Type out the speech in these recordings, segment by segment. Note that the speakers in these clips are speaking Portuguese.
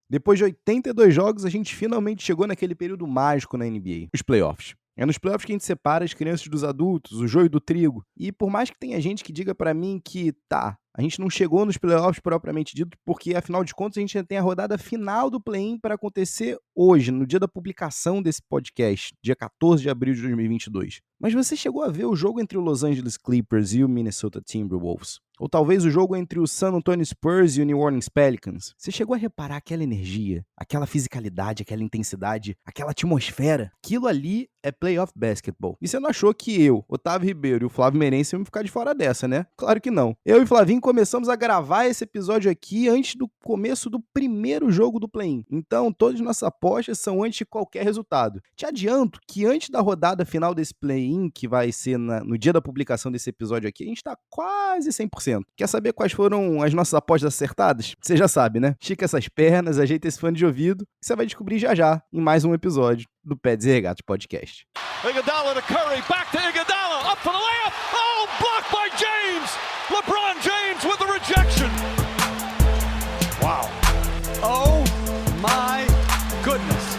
Depois de 82 jogos, a gente finalmente chegou naquele período mágico na NBA, os playoffs. É nos playoffs que a gente separa as crianças dos adultos, o joio do trigo. E por mais que tenha gente que diga pra mim que, a gente não chegou nos playoffs propriamente dito, porque afinal de contas a gente já tem a rodada final do play-in para acontecer hoje, no dia da publicação desse podcast, dia 14 de abril de 2022. Mas você chegou a ver o jogo entre o Los Angeles Clippers e o Minnesota Timberwolves? Ou talvez o jogo entre o San Antonio Spurs e o New Orleans Pelicans? Você chegou a reparar aquela energia, aquela fisicalidade, aquela intensidade, aquela atmosfera? Aquilo ali é playoff basketball. E você não achou que eu, Otávio Ribeiro e o Flávio Meirense iam ficar de fora dessa, né? Claro que não. Eu e o Flavinho começamos a gravar esse episódio aqui antes do começo do primeiro jogo do play-in. Então, todas as nossas apostas são antes de qualquer resultado. Te adianto que antes da rodada final desse play-in, que vai ser no dia da publicação desse episódio aqui, a gente tá quase 100%. Quer saber quais foram as nossas apostas acertadas? Você já sabe, né? Estica essas pernas, ajeita esse fone de ouvido, que você vai descobrir já em mais um episódio do Pads e Regatas Podcast. Iguodala to Curry, back to Iguodala, up for the layup. Oh, blocked by James. LeBron James with the rejection. Wow. Oh my goodness.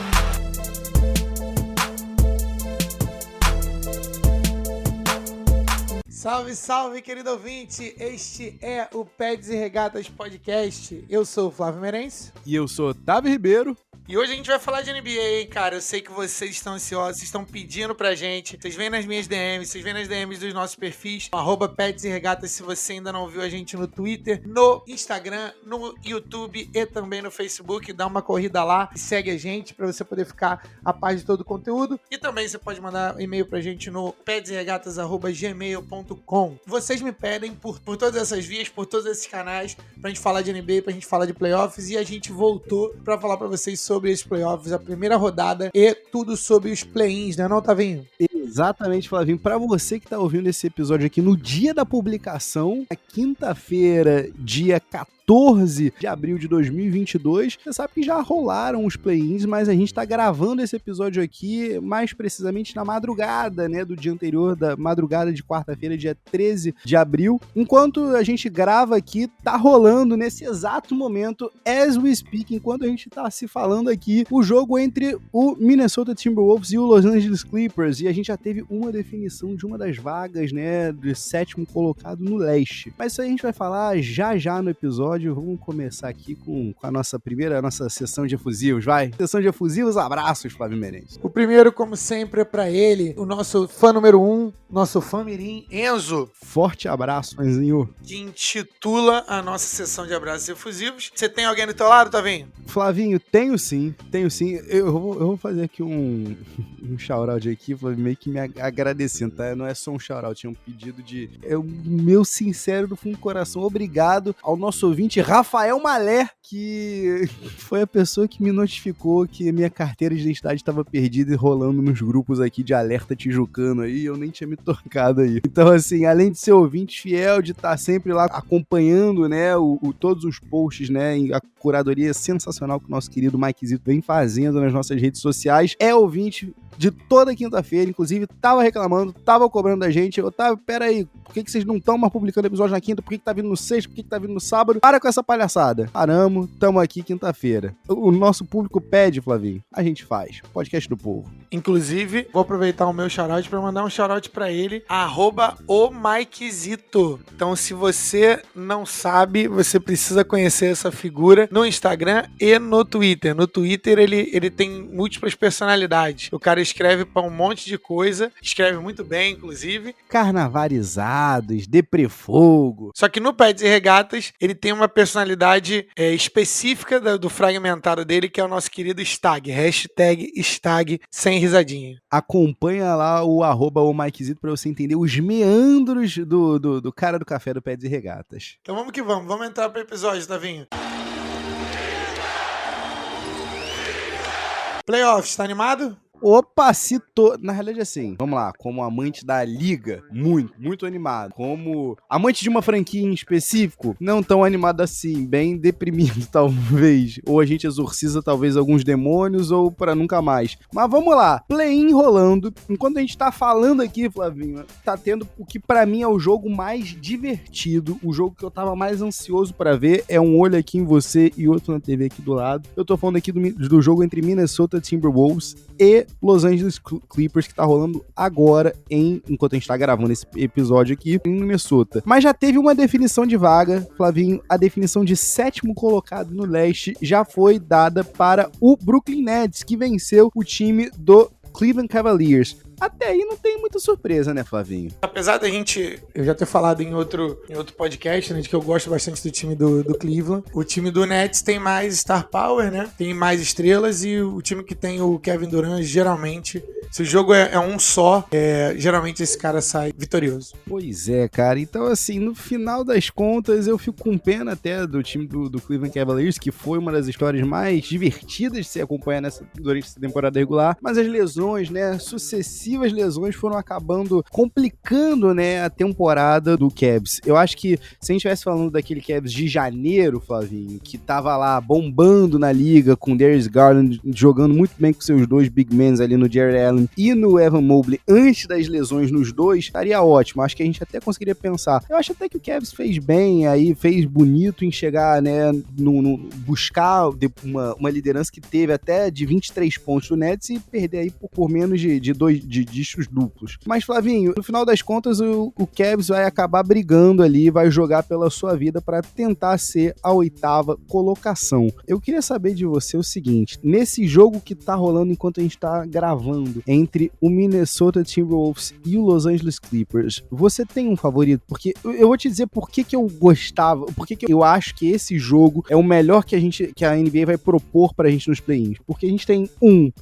Salve, salve, querido ouvinte! Este é o Pads e Regatas Podcast. Eu sou o Flávio Meirense. E eu sou Otávio Ribeiro. E hoje a gente vai falar de NBA, hein, cara? Eu sei que vocês estão ansiosos, vocês estão pedindo pra gente. Vocês vêm nas minhas DMs, vocês vêm nas DMs dos nossos perfis, @Pads e Regatas, se você ainda não viu a gente no Twitter, no Instagram, no YouTube e também no Facebook. Dá uma corrida lá e segue a gente pra você poder ficar a par de todo o conteúdo. E também você pode mandar e-mail pra gente no padsregatas@gmail.com. Vocês me pedem por todas essas vias, por todos esses canais, pra gente falar de NBA, pra gente falar de playoffs, e a gente voltou pra falar pra vocês sobre esses playoffs, a primeira rodada e tudo sobre os play-ins, né não, Tavinho? Exatamente, Flavinho. Pra você que tá ouvindo esse episódio aqui no dia da publicação, na quinta-feira, dia 14 de abril de 2022, você sabe que já rolaram os play-ins, mas a gente tá gravando esse episódio aqui mais precisamente na madrugada, né, do dia anterior, da madrugada de quarta-feira, dia 13 de abril. Enquanto a gente grava aqui, tá rolando nesse exato momento, as we speak, enquanto a gente tá se falando aqui, o jogo entre o Minnesota Timberwolves e o Los Angeles Clippers, e a gente já teve uma definição de uma das vagas, né, do sétimo colocado no leste. Mas isso aí a gente vai falar já no episódio. Vamos começar aqui com a nossa sessão de efusivos, vai? Sessão de efusivos, abraços, Flávio Meirense. O primeiro, como sempre, é pra ele, o nosso fã número 1, nosso fã mirim, Enzo. Forte abraço, Enzinho. Que intitula a nossa sessão de abraços efusivos. Você tem alguém do teu lado, Tavinho? Flavinho, tenho sim. Eu vou fazer aqui um shout-out aqui, meio que me agradecendo, tá? Não é só um shout-out, tinha um pedido de... o meu sincero do fundo do coração, obrigado ao nosso ouvinte Rafael Malé, que foi a pessoa que me notificou que a minha carteira de identidade estava perdida e rolando nos grupos aqui de alerta tijucano aí, eu nem tinha me tocado aí. Então, assim, além de ser ouvinte fiel, de estar sempre lá acompanhando, né, todos os posts, né, a curadoria sensacional que o nosso querido Mike Zito vem fazendo nas nossas redes sociais, é ouvinte de toda quinta-feira, inclusive tava reclamando, tava cobrando da gente. Otávio, pera aí, por que vocês não estão mais publicando episódio na quinta? Por que tá vindo no sexta? Por que tá vindo no sábado? Para com essa palhaçada. Paramos, tamo aqui quinta-feira. O nosso público pede, Flavinho, a gente faz. Podcast do povo. Inclusive, vou aproveitar o meu shoutout pra mandar um shoutout pra ele, @OMikeZito. Então, se você não sabe, você precisa conhecer essa figura no Instagram e no Twitter. No Twitter, ele tem múltiplas personalidades. O cara escreve pra um monte de coisa, escreve muito bem, inclusive. Carnavalizados, deprefogo. Só que no Pads e Regatas, ele tem uma personalidade específica do fragmentado dele, que é o nosso querido Stag. #Stag sem risadinha. Acompanha lá o @OMikeZito pra você entender os meandros do cara do café do Pads e Regatas. Então vamos que vamos. Vamos entrar pro episódio, Tavinho. Playoffs, tá animado? Opa, na realidade, assim, vamos lá, como amante da liga, muito animado. Como amante de uma franquia em específico, não tão animado assim, bem deprimido, talvez. Ou a gente exorciza, talvez, alguns demônios, ou pra nunca mais. Mas vamos lá, play-in rolando. Enquanto a gente tá falando aqui, Flavinho, tá tendo o que pra mim é o jogo mais divertido, o jogo que eu tava mais ansioso pra ver, é um olho aqui em você e outro na TV aqui do lado. Eu tô falando aqui do jogo entre Minnesota Timberwolves e Los Angeles Clippers, que tá rolando agora, enquanto a gente tá gravando esse episódio aqui, em Minnesota. Mas já teve uma definição de vaga, Flavinho, a definição de 7º colocado no leste já foi dada para o Brooklyn Nets, que venceu o time do Cleveland Cavaliers. Até aí não tem muita surpresa, né, Flavinho? Apesar da eu já ter falado em outro podcast, né, de que eu gosto bastante do time do Cleveland, o time do Nets tem mais star power, né, tem mais estrelas, e o time que tem o Kevin Durant, geralmente, se o jogo é um só, geralmente esse cara sai vitorioso. Pois é, cara. Então, assim, no final das contas, eu fico com pena até do time do Cleveland Cavaliers, que foi uma das histórias mais divertidas de se acompanhar durante essa temporada regular, mas as lesões, né, sucessivas lesões foram acabando complicando, né, a temporada do Cavs. Eu acho que se a gente estivesse falando daquele Cavs de janeiro, Flavinho, que tava lá bombando na liga com Darius Garland jogando muito bem com seus dois big men ali no Jarrett Allen e no Evan Mobley antes das lesões nos dois, estaria ótimo. Acho que a gente até conseguiria pensar. Eu acho até que o Cavs fez bem aí, fez bonito em chegar, né, buscar uma liderança que teve até de 23 pontos do Nets e perder aí por menos de dígitos duplos. Mas, Flavinho, no final das contas, o Cavs vai acabar brigando ali, vai jogar pela sua vida para tentar ser a 8ª colocação. Eu queria saber de você o seguinte, nesse jogo que tá rolando enquanto a gente tá gravando, entre o Minnesota Timberwolves e o Los Angeles Clippers, você tem um favorito? Porque eu vou te dizer por que eu gostava, por que eu acho que esse jogo é o melhor que a NBA vai propor pra gente nos play-ins. Porque a gente tem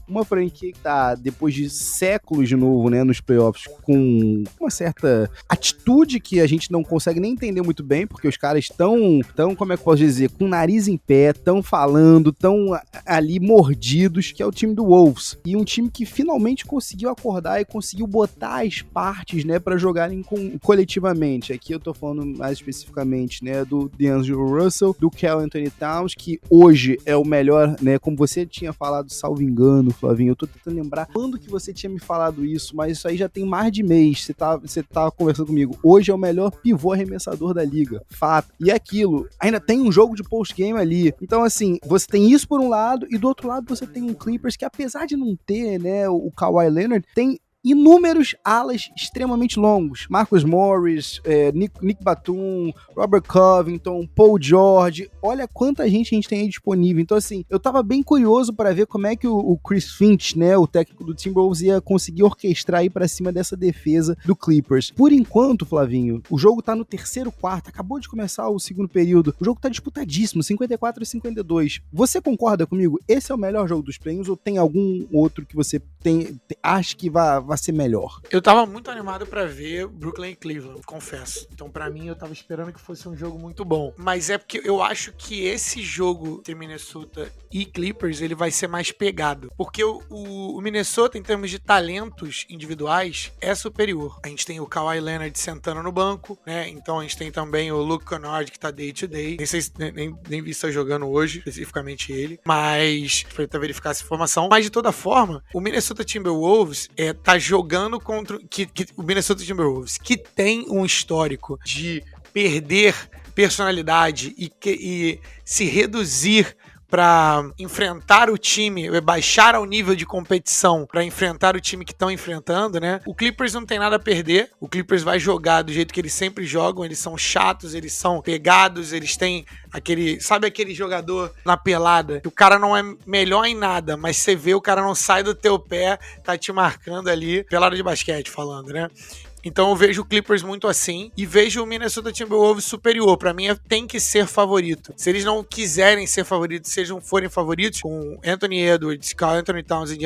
uma franquia que tá, depois de séculos de novo, né, nos playoffs, com uma certa atitude que a gente não consegue nem entender muito bem, porque os caras estão, como é que eu posso dizer, com o nariz em pé, estão falando, estão ali mordidos, que é o time do Wolves. E um time que finalmente conseguiu acordar e conseguiu botar as partes, né, pra jogarem coletivamente. Aqui eu tô falando mais especificamente, né, do D'Angelo Russell, do Karl Anthony Towns, que hoje é o melhor, né, como você tinha falado, salvo engano, Flavinho, eu tô tentando lembrar quando que você tinha me falado isso, mas isso aí já tem mais de mês, você tá conversando comigo. Hoje é o melhor pivô arremessador da liga, fato. E aquilo, ainda tem um jogo de post-game ali. Então, assim, você tem isso por um lado, e do outro lado você tem um Clippers que, apesar de não ter, né, o Kawhi Leonard, tem inúmeros alas extremamente longos. Marcus Morris, Nick Batum, Robert Covington, Paul George. Olha quanta gente a gente tem aí disponível. Então, assim, eu tava bem curioso para ver como é que o Chris Finch, né, o técnico do Timberwolves, ia conseguir orquestrar aí pra cima dessa defesa do Clippers. Por enquanto, Flavinho, o jogo tá no terceiro quarto, acabou de começar o segundo período. O jogo tá disputadíssimo, 54-52. Você concorda comigo? Esse é o melhor jogo dos play-ins ou tem algum outro que você acha que vai ser melhor? Eu tava muito animado pra ver Brooklyn e Cleveland, confesso. Então, pra mim, eu tava esperando que fosse um jogo muito bom. Mas é porque eu acho que esse jogo entre Minnesota e Clippers, ele vai ser mais pegado. Porque o Minnesota, em termos de talentos individuais, é superior. A gente tem o Kawhi Leonard sentando no banco, né? Então, a gente tem também o Luke Kennard, que tá day-to-day. Nem sei se nem vi se tá jogando hoje, especificamente ele. Mas, pra tentar verificar essa informação. Mas, de toda forma, o Minnesota Timberwolves tá jogando contra o Minnesota Timberwolves, que tem um histórico de perder personalidade e se reduzir para enfrentar o time, baixar ao nível de competição para enfrentar o time que estão enfrentando, né? O Clippers não tem nada a perder. O Clippers vai jogar do jeito que eles sempre jogam. Eles são chatos, eles são pegados, eles têm sabe aquele jogador na pelada que o cara não é melhor em nada, mas você vê o cara não sai do teu pé, tá te marcando ali, pelada de basquete falando, né? Então eu vejo o Clippers muito assim e vejo o Minnesota Timberwolves superior. Pra mim tem que ser favorito. Se eles não quiserem ser favoritos, se eles não forem favoritos, com Anthony Edwards, Karl Anthony Towns e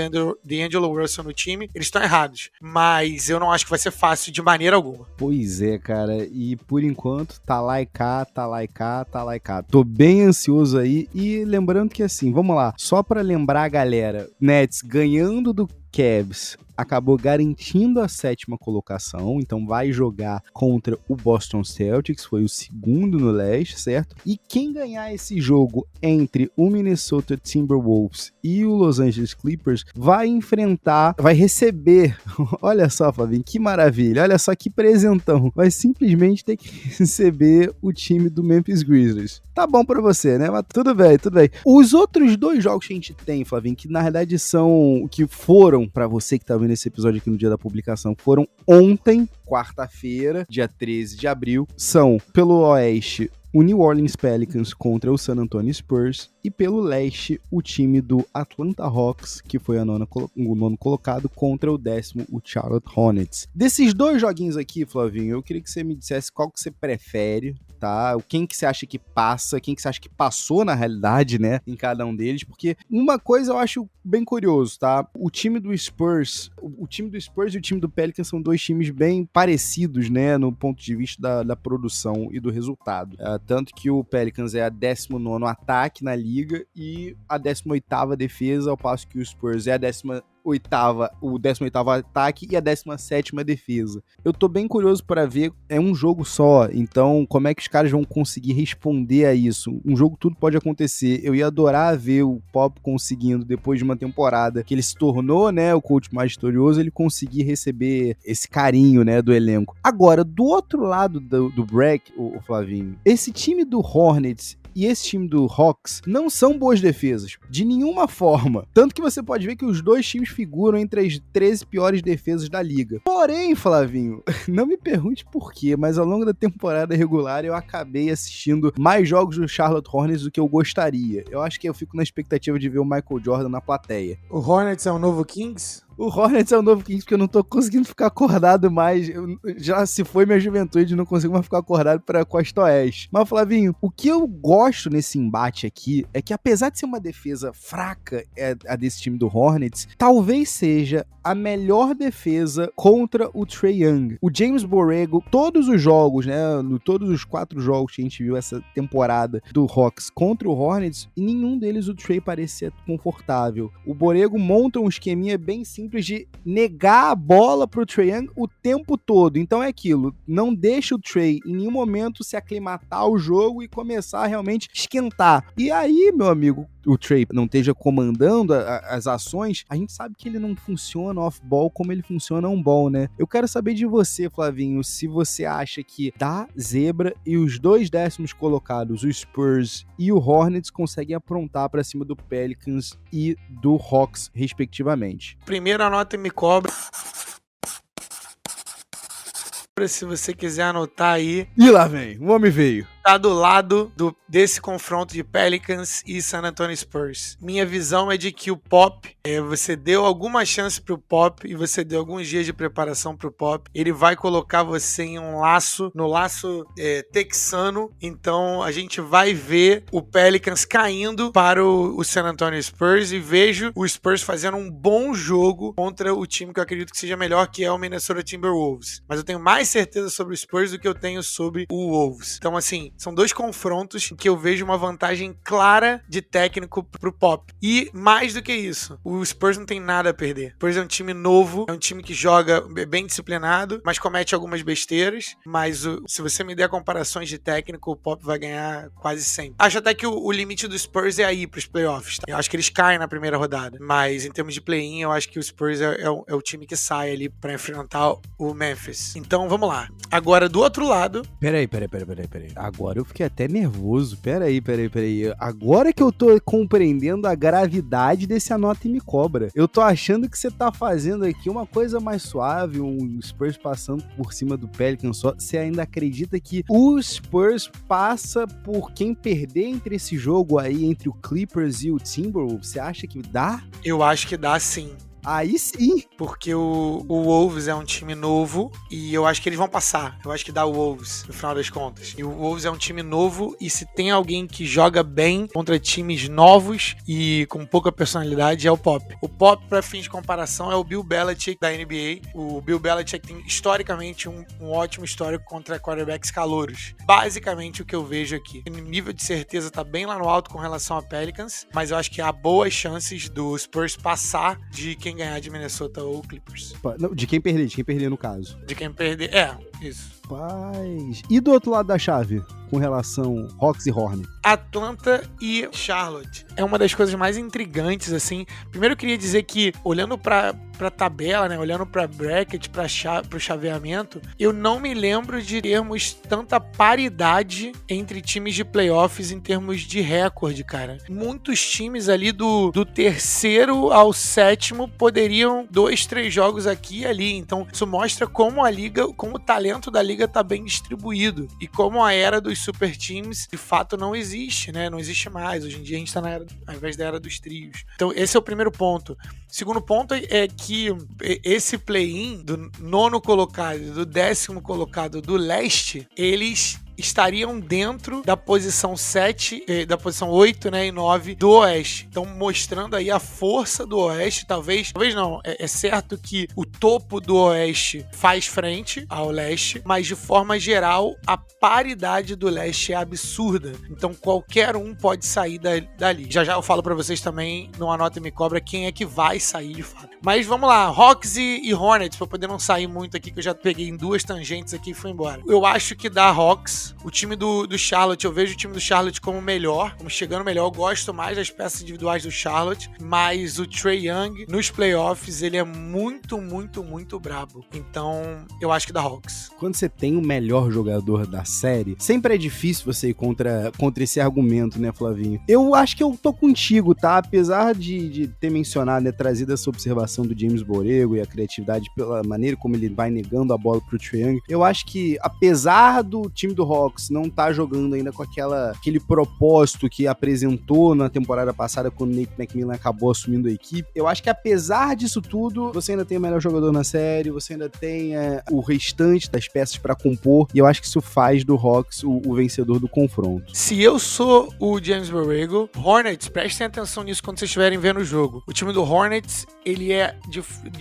D'Angelo Russell no time, eles estão errados. Mas eu não acho que vai ser fácil de maneira alguma. Pois é, cara. E por enquanto, tá lá e cá, tá lá e cá, tá lá e cá. Tô bem ansioso aí. E lembrando que assim, vamos lá. Só pra lembrar a galera, Nets ganhando do Cavs acabou garantindo a 7ª colocação, então vai jogar contra o Boston Celtics, foi o segundo no leste, certo? E quem ganhar esse jogo entre o Minnesota Timberwolves e o Los Angeles Clippers vai receber, olha só, Flavinho, que maravilha, olha só que presentão, vai simplesmente ter que receber o time do Memphis Grizzlies. Tá bom pra você, né? Mas tudo bem. Os outros 2 jogos que a gente tem, Flavinho, que na verdade foram pra você que tá vendo esse episódio aqui no dia da publicação, foram ontem, quarta-feira, dia 13 de abril, são pelo oeste o New Orleans Pelicans contra o San Antonio Spurs e pelo leste o time do Atlanta Hawks, que foi o 9º colocado, contra o 10º, o Charlotte Hornets. Desses 2 joguinhos aqui, Flavinho, eu queria que você me dissesse qual que você prefere, tá? Quem que você acha que passa, quem que você acha que passou na realidade, né, em cada um deles, porque uma coisa eu acho bem curioso, tá? O time do Spurs e o time do Pelicans são 2 times bem parecidos, né, no ponto de vista da produção e do resultado. Tanto que o Pelicans é a 19º ataque na liga e a 18ª defesa, ao passo que o Spurs é a 18º ataque e a 17ª defesa. Eu tô bem curioso para ver, é um jogo só, então como é que os caras vão conseguir responder a isso? Um jogo tudo pode acontecer. Eu ia adorar ver o Pop conseguindo, depois de uma temporada que ele se tornou, né, o coach mais vitorioso, ele conseguir receber esse carinho, né, do elenco. Agora, do outro lado do break, o Flavinho, esse time do Hornets e esse time do Hawks não são boas defesas, de nenhuma forma. Tanto que você pode ver que os 2 times figuram entre as 13 piores defesas da liga. Porém, Flavinho, não me pergunte por quê, mas ao longo da temporada regular eu acabei assistindo mais jogos do Charlotte Hornets do que eu gostaria. Eu acho que eu fico na expectativa de ver o Michael Jordan na plateia. O Hornets é o novo Kings? O Hornets é o novo Kings porque eu não tô conseguindo ficar acordado mais. Já se foi minha juventude, não consigo mais ficar acordado pra Costa Oeste. Mas, Flavinho, o que eu gosto nesse embate aqui é que, apesar de ser uma defesa fraca, a desse time do Hornets, talvez seja a melhor defesa contra o Trae Young. O James Borrego, todos os jogos, né, todos os 4 jogos que a gente viu essa temporada do Hawks contra o Hornets, em nenhum deles o Trae parecia confortável. O Borrego monta um esqueminha bem simples de negar a bola pro Trae Young o tempo todo. Então é aquilo, não deixa o Trae em nenhum momento se aclimatar ao jogo e começar a realmente esquentar. E aí, meu amigo, o Trae não esteja comandando as ações, a gente sabe que ele não funciona off-ball como ele funciona on-ball, né? Eu quero saber de você, Flavinho, se você acha que da zebra e os 2 décimos colocados, o Spurs e o Hornets, conseguem aprontar pra cima do Pelicans e do Hawks, respectivamente. Primeiro anota e me cobra. Se você quiser anotar aí. E lá vem, o homem veio. Tá do lado desse confronto de Pelicans e San Antonio Spurs. Minha visão é de que o Pop, você deu alguma chance pro Pop e você deu alguns dias de preparação pro Pop. Ele vai colocar você em no laço texano. Então a gente vai ver o Pelicans caindo para o San Antonio Spurs e vejo o Spurs fazendo um bom jogo contra o time que eu acredito que seja melhor, que é o Minnesota Timberwolves. Mas eu tenho mais certeza sobre o Spurs do que eu tenho sobre o Wolves. Então, assim, são 2 confrontos em que eu vejo uma vantagem clara de técnico pro Pop. E mais do que isso, o Spurs não tem nada a perder. O Spurs é um time novo, é um time que joga bem disciplinado, mas comete algumas besteiras. Mas se você me der comparações de técnico, o Pop vai ganhar quase sempre. Acho até que o limite do Spurs é aí pros playoffs. Tá? Eu acho que eles caem na primeira rodada. Mas em termos de play-in, eu acho que o Spurs é o time que sai ali pra enfrentar o Memphis. Então, vamos lá. Agora, do outro lado... Peraí. Agora eu fiquei até nervoso. Peraí. Agora que eu tô compreendendo a gravidade desse anota e me cobra. Eu tô achando que você tá fazendo aqui uma coisa mais suave, um Spurs passando por cima do Pelicans só. Você ainda acredita que o Spurs passa por quem perder entre esse jogo aí, entre o Clippers e o Timberwolves? Você acha que dá? Eu acho que dá sim. Aí sim. Porque o Wolves é um time novo e eu acho que eles vão passar. Eu acho que dá o Wolves, no final das contas. E o Wolves é um time novo e se tem alguém que joga bem contra times novos e com pouca personalidade é o Pop. O Pop, para fins de comparação, é o Bill Belichick da NBA. O Bill Belichick tem, historicamente, um ótimo histórico contra quarterbacks calouros. Basicamente, o que eu vejo aqui. O nível de certeza tá bem lá no alto com relação a Pelicans, mas eu acho que há boas chances do Spurs passar de quem quem ganhar de Minnesota ou Clippers. Não, de quem perder no caso. De quem perder, isso. Rapaz. E do outro lado da chave, com relação Hawks e Hornets? Atlanta e Charlotte. É uma das coisas mais intrigantes, assim. Primeiro eu queria dizer que, olhando pra tabela, né, olhando pra bracket, pro chaveamento, eu não me lembro de termos tanta paridade entre times de playoffs em termos de recorde, cara. Muitos times ali do terceiro ao sétimo poderiam 2-3 jogos aqui e ali. Então, isso mostra como a liga, como o talento da liga tá bem distribuído e como a era dos super teams de fato não existe, né? Não existe mais. Hoje em dia a gente tá na era, ao invés da era dos trios. Então, esse é o primeiro ponto. O segundo ponto é que esse play-in do 9º colocado e do 10º colocado do leste, eles estariam dentro da posição 7, da posição 8, né, e 9 do Oeste. Então, mostrando aí a força do Oeste, talvez não, é certo que o topo do Oeste faz frente ao Leste, mas de forma geral, a paridade do Leste é absurda. Então, qualquer um pode sair dali. Já eu falo pra vocês também, no Anota e Me Cobra, quem é que vai sair de fato. Mas vamos lá, Hawks e Hornets, pra poder não sair muito aqui, que eu já peguei em 2 tangentes aqui e fui embora. Eu acho que dá Hawks. O time do Charlotte, eu vejo o time do Charlotte como melhor, como chegando melhor. Eu gosto mais das peças individuais do Charlotte, mas o Trae Young, nos playoffs, ele é muito, muito, muito brabo. Então, eu acho que dá Hawks. Quando você tem o melhor jogador da série, sempre é difícil você ir contra esse argumento, né, Flavinho? Eu acho que eu tô contigo, tá? Apesar de ter mencionado, né, trazido essa observação do James Borrego e a criatividade pela maneira como ele vai negando a bola pro Trae Young, eu acho que, apesar do time do Hawks não tá jogando ainda com aquele propósito que apresentou na temporada passada, quando o Nate McMillan acabou assumindo a equipe, eu acho que apesar disso tudo, você ainda tem o melhor jogador na série, você ainda tem o restante das peças pra compor, e eu acho que isso faz do Hawks o vencedor do confronto. Se eu sou o James Borrego, Hornets, prestem atenção nisso quando vocês estiverem vendo o jogo. O time do Hornets, ele é,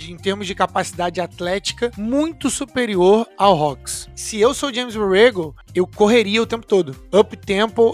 em termos de capacidade atlética, muito superior ao Hawks. Se eu sou o James Borrego, eu correria o tempo todo. Up tempo.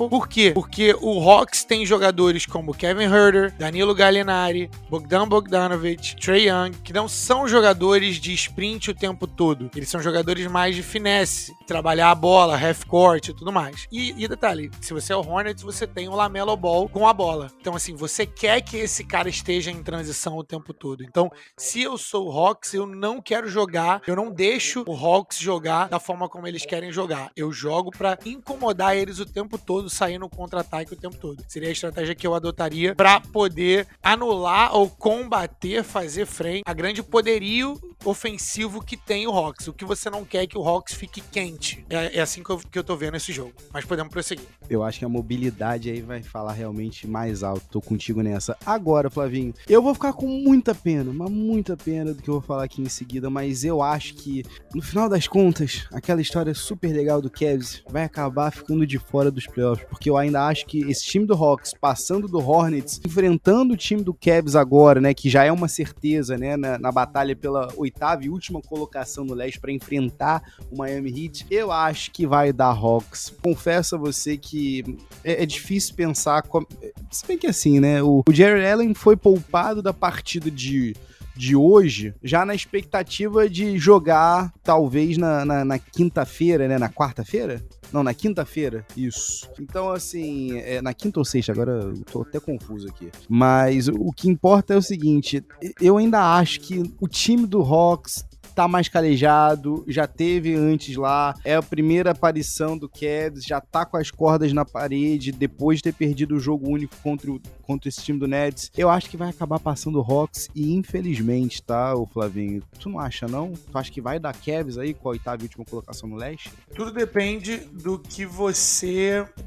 Por quê? Porque o Hawks tem jogadores como Kevin Huerter, Danilo Gallinari, Bogdan Bogdanovic, Trae Young, que não são jogadores de sprint o tempo todo. Eles são jogadores mais de finesse, trabalhar a bola, half-court e tudo mais. E detalhe, se você é o Hornets, você tem o LaMelo Ball com a bola. Então, assim, você quer que esse cara esteja em transição o tempo todo. Então, se eu sou o Hawks, eu não quero jogar, eu não deixo o Hawks jogar da forma como eles querem jogar. Eu jogo pra incomodar eles o tempo todo, sair no contra-ataque o tempo todo. Seria a estratégia que eu adotaria pra poder anular ou combater, fazer frente a grande poderio ofensivo que tem o Hawks. O que você não quer é que o Hawks fique quente. É assim que eu tô vendo esse jogo. Mas podemos prosseguir. Eu acho que a mobilidade aí vai falar realmente mais alto. Tô contigo nessa. Agora, Flavinho, eu vou ficar com muita pena, mas muita pena do que eu vou falar aqui em seguida, mas eu acho que, no final das contas, aquela história super legal do Cavs vai acabar ficando de fora dos playoffs, porque eu ainda acho que esse time do Hawks, passando do Hornets, enfrentando o time do Cavs agora, né, que já é uma certeza, né, na batalha pela 8ª e última colocação no leste para enfrentar o Miami Heat, eu acho que vai dar Hawks. Confesso a você que é difícil pensar, se bem que assim, né, o Jarrett Allen foi poupado da partida de hoje, já na expectativa de jogar talvez na quinta-feira, né, na quarta-feira? Não, na quinta-feira, isso. Então, assim, na quinta ou sexta, agora eu tô até confuso aqui. Mas o que importa é o seguinte, eu ainda acho que o time do Hawks tá mais calejado, já teve antes lá, é a primeira aparição do Cavs, já tá com as cordas na parede, depois de ter perdido o jogo único contra esse time do Nets. Eu acho que vai acabar passando o Hawks e infelizmente, tá, ô Flavinho? Tu não acha, não? Tu acha que vai dar Cavs aí com a 8ª e última colocação no leste? Tudo depende do que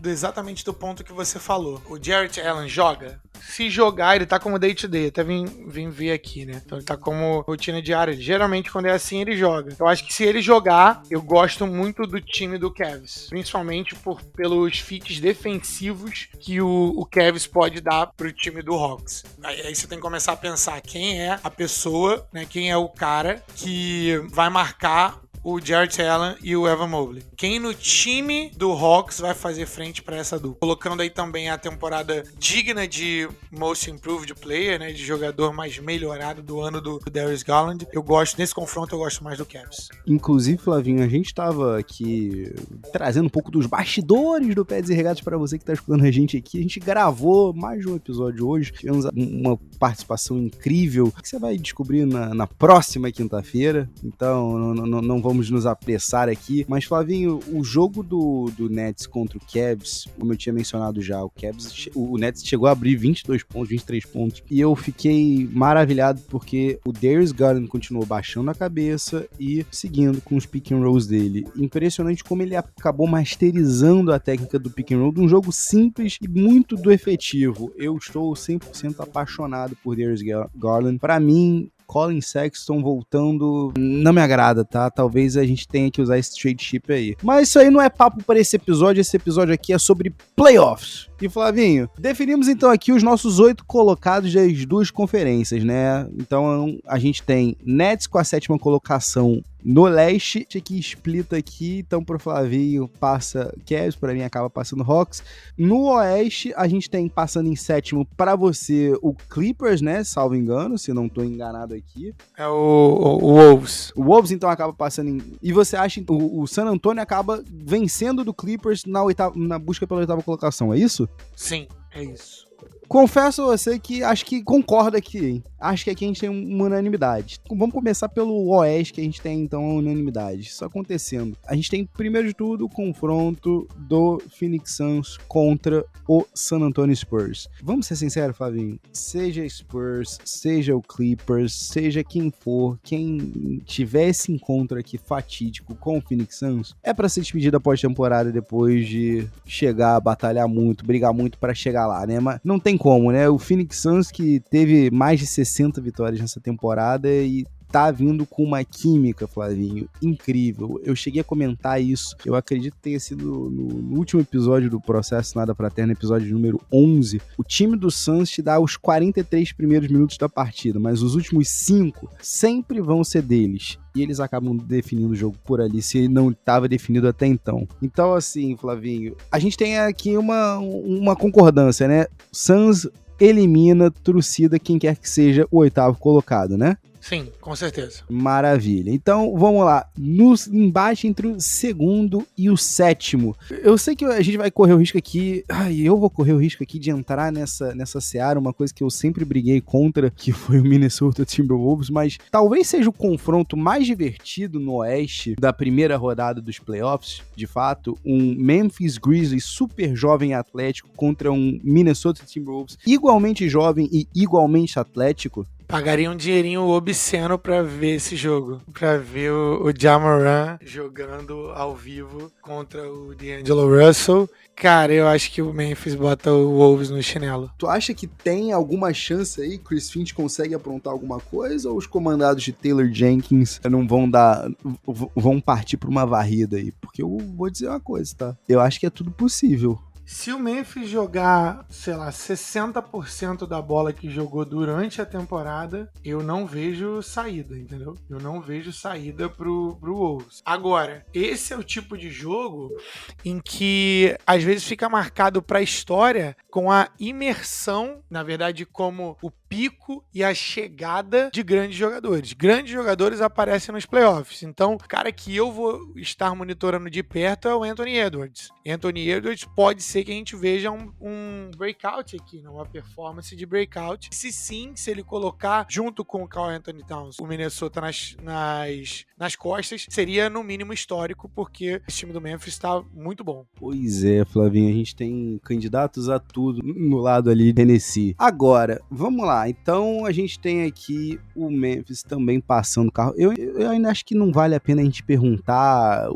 exatamente do ponto que você falou. O Jarrett Allen joga? Se jogar, ele tá como day-to-day. Até vim ver aqui, né? Então ele tá como rotina diária. Geralmente, quando é assim, ele joga. Eu acho que se ele jogar, eu gosto muito do time do Cavs. Principalmente pelos fits defensivos que o Cavs pode dar pro time do Hawks. Aí você tem que começar a pensar quem é a pessoa, né? Quem é o cara que vai marcar o Jarrett Allen e o Evan Mobley. Quem no time do Hawks vai fazer frente pra essa dupla? Colocando aí também a temporada digna de Most Improved Player, né, de jogador mais melhorado do ano do Darius Garland. Nesse confronto eu gosto mais do Cavs. Inclusive, Flavinho, a gente tava aqui trazendo um pouco dos bastidores do Pets e Regatas para você que tá escutando a gente aqui. A gente gravou mais de um episódio hoje, tivemos uma participação incrível que você vai descobrir na próxima quinta-feira, então não vamos nos apressar aqui. Mas, Flavinho, o jogo do Nets contra o Cavs, como eu tinha mencionado já, o Nets chegou a abrir 22 pontos, 23 pontos, e eu fiquei maravilhado porque o Darius Garland continuou baixando a cabeça e seguindo com os pick and rolls dele. Impressionante como ele acabou masterizando a técnica do pick and roll de um jogo simples e muito do efetivo. Eu estou 100% apaixonado por Darius Garland. Para mim, Colin Sexton voltando não me agrada, tá? Talvez a gente tenha que usar esse trade chip aí. Mas isso aí não é papo para esse episódio aqui é sobre playoffs. E Flavinho, definimos então aqui os nossos 8 colocados das duas conferências, né? Então a gente tem Nets com a 7ª colocação no leste, que explita aqui, então pro Flavinho passa Cavs, pra mim acaba passando Hawks. No oeste, a gente tem passando em 7º pra você o Clippers, né? Salvo engano, se não tô enganado aqui. É o Wolves. O Wolves então acaba passando em... E você acha que o San Antonio acaba vencendo do Clippers na busca pela 8ª colocação, é isso? Sim, é isso. Confesso a você que acho que concorda aqui, hein? Acho que aqui a gente tem uma unanimidade. Vamos começar pelo Oeste, que a gente tem, então, a unanimidade. Isso acontecendo. A gente tem, primeiro de tudo, o confronto do Phoenix Suns contra o San Antonio Spurs. Vamos ser sinceros, Flavinho? Seja Spurs, seja o Clippers, seja quem for, quem tiver esse encontro aqui fatídico com o Phoenix Suns, é pra ser despedido após temporada depois de chegar, batalhar muito, brigar muito pra chegar lá, né? Mas não tem como, né? O Phoenix Suns que teve mais de 60 vitórias nessa temporada e tá vindo com uma química, Flavinho, incrível. Eu cheguei a comentar isso, eu acredito que tenha sido no último episódio do Processo Nada Fraterno, episódio número 11. O time do Suns te dá os 43 primeiros minutos da partida, mas os últimos 5 sempre vão ser deles. E eles acabam definindo o jogo por ali, se não estava definido até então. Então, assim, Flavinho, a gente tem aqui uma concordância, né? Suns elimina, trucida quem quer que seja o 8º colocado, né? Sim, com certeza. Maravilha. Então, vamos lá. No embate entre o 2º e o 7º. Eu sei que a gente vai correr o risco aqui... eu vou correr o risco aqui de entrar nessa seara, uma coisa que eu sempre briguei contra, que foi o Minnesota Timberwolves, mas talvez seja o confronto mais divertido no Oeste da primeira rodada dos playoffs. De fato, um Memphis Grizzlies super jovem e atlético contra um Minnesota Timberwolves igualmente jovem e igualmente atlético. Pagaria um dinheirinho obsceno pra ver esse jogo. Pra ver o Ja Morant jogando ao vivo contra o D'Angelo Russell. Cara, eu acho que o Memphis bota o Wolves no chinelo. Tu acha que tem alguma chance aí? Chris Finch consegue aprontar alguma coisa? Ou os comandados de Taylor Jenkins não vão partir pra uma varrida aí? Porque eu vou dizer uma coisa, tá? Eu acho que é tudo possível. Se o Memphis jogar, sei lá, 60% da bola que jogou durante a temporada, eu não vejo saída, entendeu? Eu não vejo saída pro Wolves. Agora, esse é o tipo de jogo em que às vezes fica marcado pra história com a imersão, na verdade, como o pico e a chegada de grandes jogadores. Grandes jogadores aparecem nos playoffs. Então, o cara que eu vou estar monitorando de perto é o Anthony Edwards. Anthony Edwards pode ser que a gente veja um breakout aqui, né? Uma performance de breakout. Se ele colocar junto com o Karl Anthony Towns o Minnesota nas costas, seria no mínimo histórico, porque esse time do Memphis está muito bom. Pois é, Flavinho, a gente tem candidatos a tudo no lado ali de Tennessee. Agora, vamos lá. Então, a gente tem aqui o Memphis também passando o carro. Eu ainda acho que não vale a pena a gente perguntar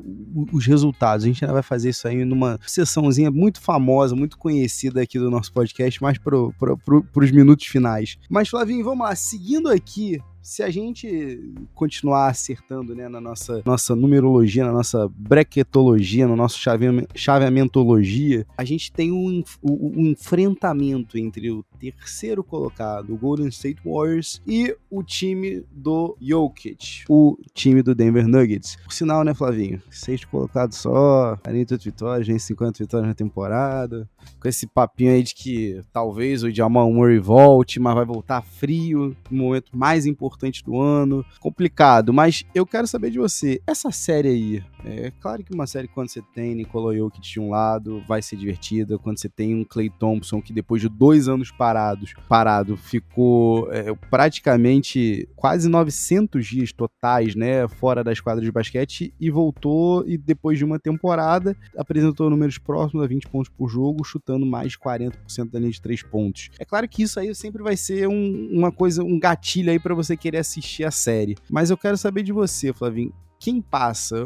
os resultados. A gente ainda vai fazer isso aí numa sessãozinha muito famosa, muito conhecida aqui do nosso podcast, mais pros minutos finais. Mas, Flavinho, vamos lá. Seguindo aqui se a gente continuar acertando, né, na nossa numerologia, na nossa bracketologia, na nossa chaveamentologia, a gente tem um enfrentamento entre o terceiro colocado, o Golden State Warriors, e o time do Jokic, o time do Denver Nuggets. Por sinal, né, Flavinho? Sexto colocado só, 48 vitórias, nem 50 vitórias na temporada, com esse papinho aí de que talvez o Jamal Murray volte, mas vai voltar frio, no momento mais importante do ano. Complicado, mas eu quero saber de você, essa série aí, é claro que uma série quando você tem Nikola Jokic de um lado, vai ser divertida, quando você tem um Klay Thompson que depois de 2 anos parado, ficou praticamente quase 900 dias totais, né, fora das quadras de basquete, e voltou, e depois de uma temporada apresentou números próximos a 20 pontos por jogo, chutando mais de 40% da linha de 3 pontos. É claro que isso aí sempre vai ser uma coisa, um gatilho aí pra você querer assistir a série, mas eu quero saber de você, Flavinho, quem passa?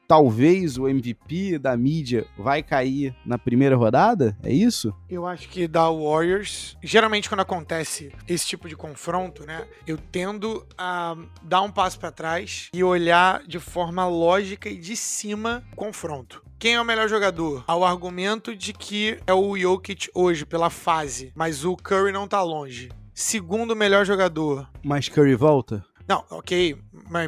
Talvez o MVP da mídia vai cair na primeira rodada? É isso? Eu acho que da Warriors, geralmente quando acontece esse tipo de confronto, né, eu tendo a dar um passo pra trás e olhar de forma lógica e de cima o confronto. Quem é o melhor jogador? Há o argumento de que é o Jokic hoje, pela fase, mas o Curry não tá longe. Segundo melhor jogador. Mas Curry volta? Não, ok,